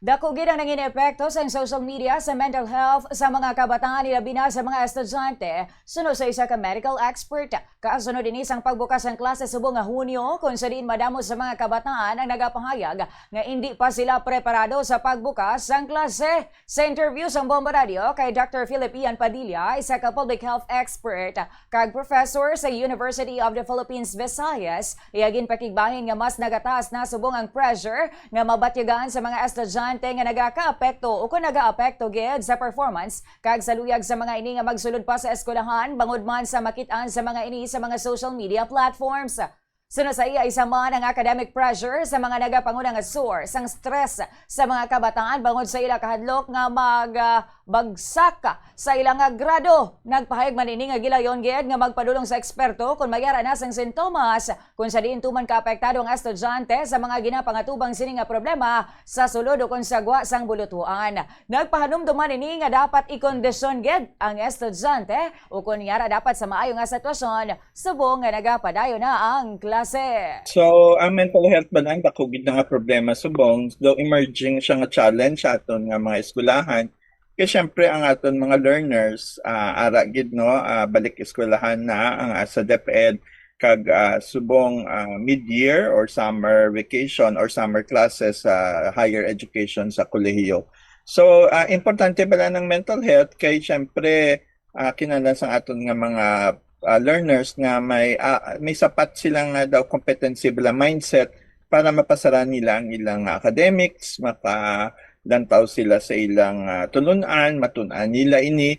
Dako gid ang nanging epekto sa social media sa mental health sa mga kabataan ilabi na sa mga estudyante sunod sa isa ka medical expert. Kasunod din isang pagbukas ng klase subong nga Hunyo kung sa diin madamo sa mga kabataan ang nagapahayag nga hindi pa sila preparado sa pagbukas ng klase. Sa interview sa Bomba Radio kay Dr. Philip Ian Padilla, isa ka public health expert kag professor sa University of the Philippines Visayas, iyagin pakigbahin nga mas nagataas na subong ang pressure nga mabatyagan sa mga estudyante nga nagaka-apekto o kung naga-apekto gid sa performance kag saluyag sa mga ini nga magsulod pa sa eskwelahan bangod man sa makit-an sa mga ini sa mga social media platforms. Sunod sa iya isa man ang academic pressure sa mga nagapangunang source ang stress sa mga kabataan bangod sa ila kahadlok nga magbagsak sa ilang grado. Nagpahayag man ini nga gilayon gid nga magpadulong sa eksperto kung magyara na sang sintomas kung sa diin tuman kaapektado ang estudyante sa mga ginapangatubang sini nga problema sa sulod o kung sagwa sang bulutuan. Nagpahanumduman ini nga dapat ikondisyon gid ang estudyante o kung yara dapat sa maayo nga sitwasyon subong nga nagapadayon na ang klase. So, ang mental health ba lang dakugid na nga problema subong, though emerging siya nga challenge sa aton nga mga eskwelahan. Kaya syempre ang aton mga learners, ara gid no, balik eskwelahan na ang sa DepEd kag subong mid-year or summer vacation or summer classes sa higher education sa kolehiyo. So, importante pala ng mental health kay syempre kinahanglan sa aton nga mga learners nga may sapat silang daw competency bala mindset para mapasara nila ang ilang academics, makalantaw sila sa ilang tulunan, matun-an nila ini